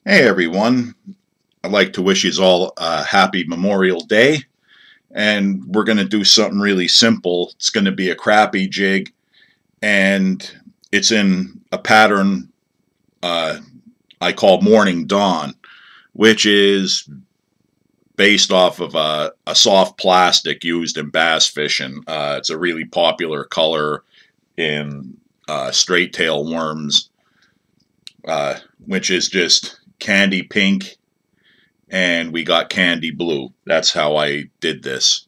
Hey everyone, I'd like to wish you all a happy Memorial Day, and we're going to do something really simple. It's going to be a crappie jig, and it's in a pattern uh, I call Morning Dawn, which is based off of a soft plastic used in bass fishing. It's a really popular color in straight tail worms, which is just candy pink, and we got candy blue. That's how I did this.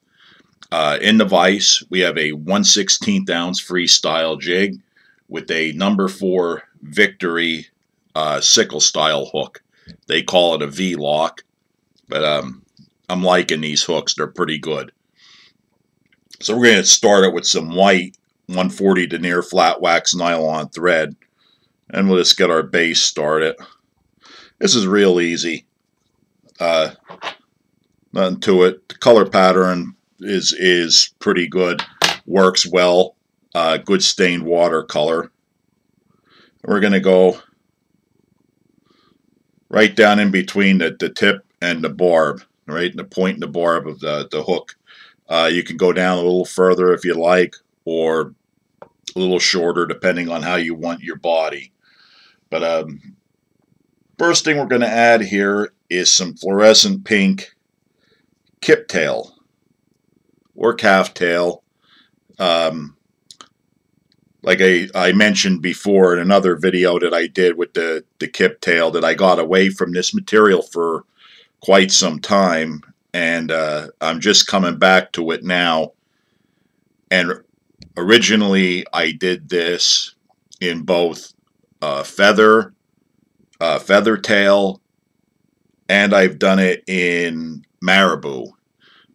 In the vise, we have a 1/16 ounce freestyle jig with a number 4 Victory sickle style hook. They call it a V-lock, but I'm liking these hooks. They're pretty good. So we're going to start it with some white 140 denier flat wax nylon thread, and we'll just get our base started. This is real easy. Uh, Nothing to it. The color pattern is pretty good. Works well. Good stained watercolor. We're going to go right down in between the tip and the barb, right? The point and the barb of the hook. You can go down a little further if you like, or a little shorter depending on how you want your body. But first thing we're going to add here is some fluorescent pink kiptail or calf tail. Like I mentioned before in another video that I did with the kiptail, that I got away from this material for quite some time, and I'm just coming back to it now. And originally I did this in both feather tail, and I've done it in marabou.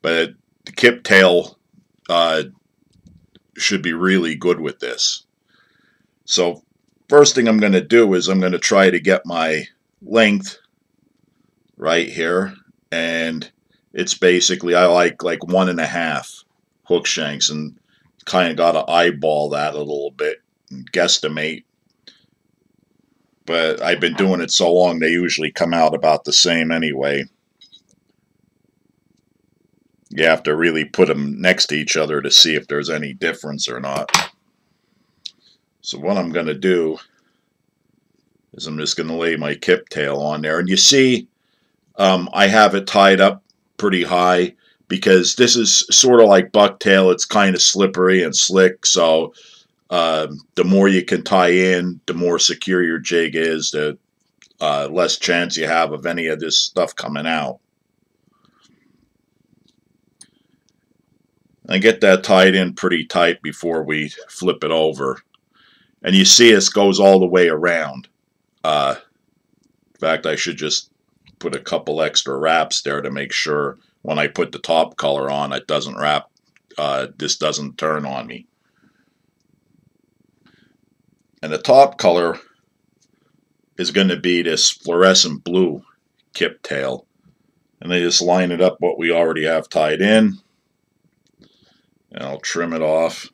But the kiptail should be really good with this. So first thing I'm going to do is I'm going to try to get my length right here, and it's basically, I like 1.5 hook shanks, and kind of got to eyeball that a little bit and guesstimate. But I've been doing it so long, they usually come out about the same anyway. You have to really put them next to each other to see if there's any difference or not. So what I'm going to do is I'm just going to lay my kiptail on there. And you see, I have it tied up pretty high because this is sort of like bucktail. It's kind of slippery and slick. So the more you can tie in, the more secure your jig is, the less chance you have of any of this stuff coming out. I get that tied in pretty tight before we flip it over. And you see this goes all the way around. In fact, I should just put a couple extra wraps there to make sure when I put the top color on, it doesn't wrap, this doesn't turn on me. And the top color is going to be this fluorescent blue kiptail. And I just line it up what we already have tied in. And I'll trim it off.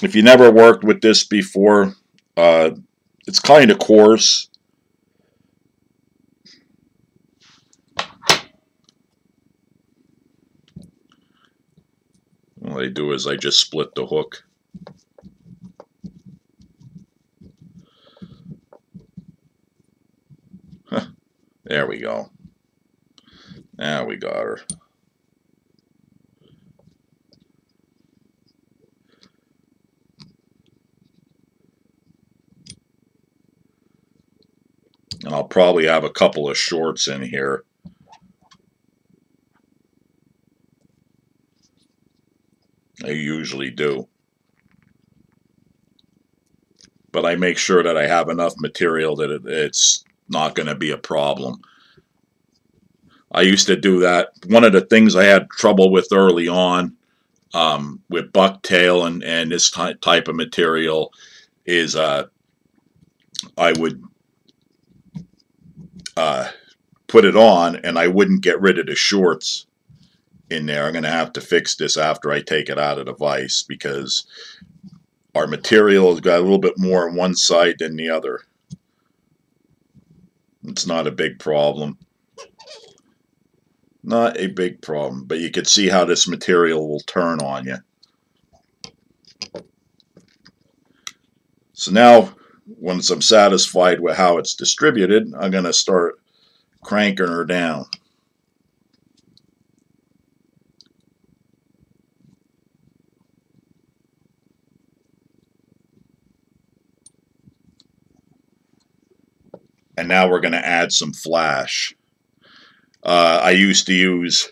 If you never worked with this before, it's kind of coarse. What I do is I just split the hook. There we go. Now we got her. And I'll probably have a couple of shorts in here. I usually do. But I make sure that I have enough material that it's not going to be a problem. I used to do that. One of the things I had trouble with early on with bucktail and this type of material is I would put it on and I wouldn't get rid of the shorts in there. I'm going to have to fix this after I take it out of the vise, because our material has got a little bit more on one side than the other. It's not a big problem. Not a big problem, but you can see how this material will turn on you. So now, once I'm satisfied with how it's distributed, I'm going to start cranking her down. And now we're going to add some flash. I used to use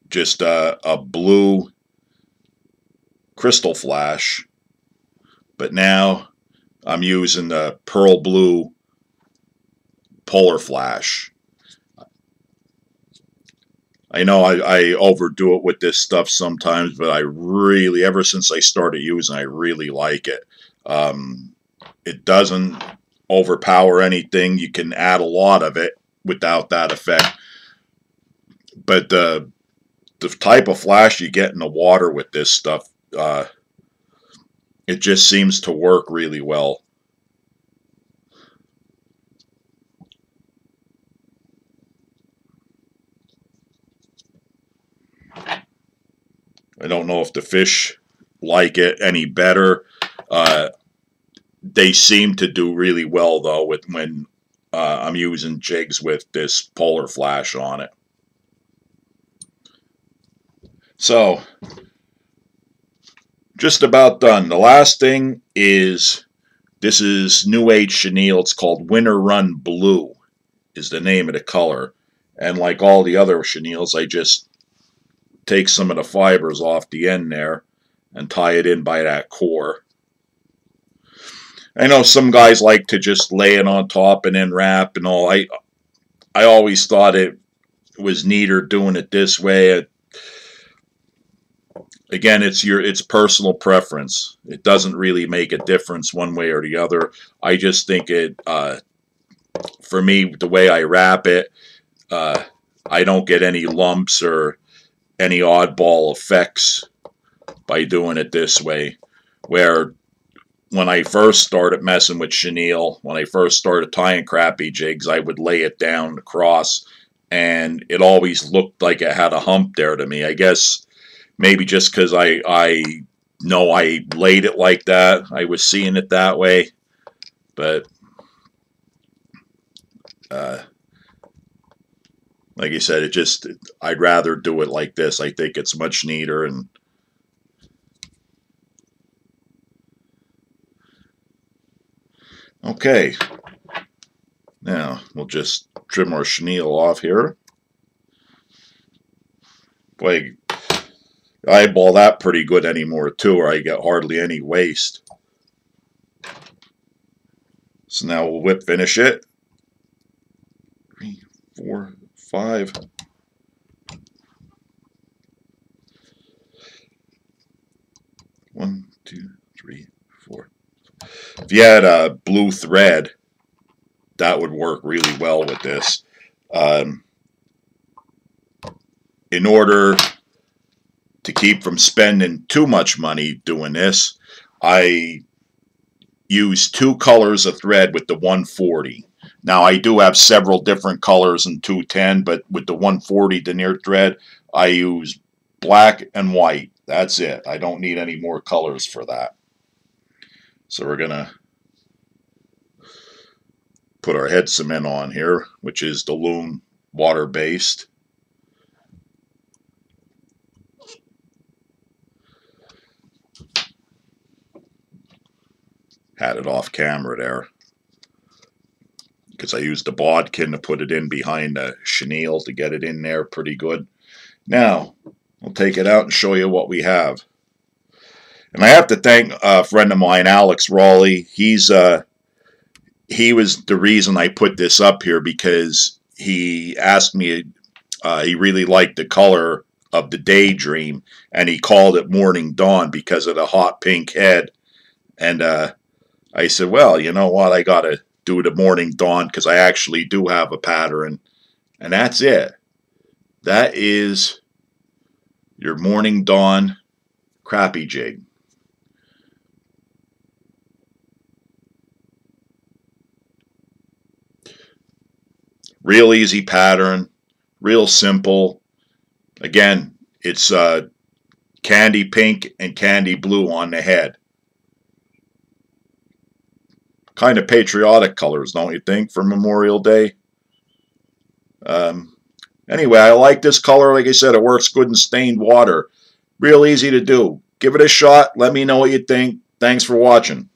just a blue crystal flash, but now I'm using the pearl blue polar flash. I know I overdo it with this stuff sometimes, but I really, ever since I started using it, I really like it. It doesn't overpower anything. You can add a lot of it without that effect. But the type of flash you get in the water with this stuff, it just seems to work really well. I don't know if the fish like it any better. They seem to do really well though when I'm using jigs with this polar flash on it. So, just about done. The last thing is, this is New Age chenille. It's called Winter Run Blue is the name of the color. And like all the other chenilles, I just take some of the fibers off the end there and tie it in by that core. I know some guys like to just lay it on top and then wrap and all. I always thought it was neater doing it this way. Again, it's personal preference. It doesn't really make a difference one way or the other. I just think it, for me, the way I wrap it, I don't get any lumps or any oddball effects by doing it this way. Where when I first started messing with chenille, when I first started tying crappie jigs, I would lay it down across, and it always looked like it had a hump there to me. I guess maybe just because I know I laid it like that, I was seeing it that way. But like I said, I'd rather do it like this. I think it's much neater. And okay, now we'll just trim our chenille off here. Boy, I eyeball that pretty good anymore too, or I get hardly any waste. So now we'll whip finish it. 3, 4, 5. One, 2, 3, 4. If you had a blue thread, that would work really well with this. In order to keep from spending too much money doing this, I use 2 colors of thread with the 140. Now I do have several different colors in 210, but with the 140 denier thread, I use black and white. That's it. I don't need any more colors for that. So we're gonna put our head cement on here, which is the Loon water-based. Had it off camera there because I used the bodkin to put it in behind the chenille to get it in there pretty good. Now, I'll take it out and show you what we have. And I have to thank a friend of mine, Alex Raleigh. He was the reason I put this up here, because he asked me, he really liked the color of the Daydream, and he called it Morning Dawn because of the hot pink head. And I said, well, you know what, I got to do the Morning Dawn because I actually do have a pattern. And that's it. That is your Morning Dawn crappie jig. Real easy pattern, real simple. Again, it's candy pink and candy blue on the head. Kind of patriotic colors, don't you think, for Memorial Day? Um, anyway, I like this color. Like I said, it works good in stained water. Real easy to do. Give it a shot. Let me know what you think. Thanks for watching.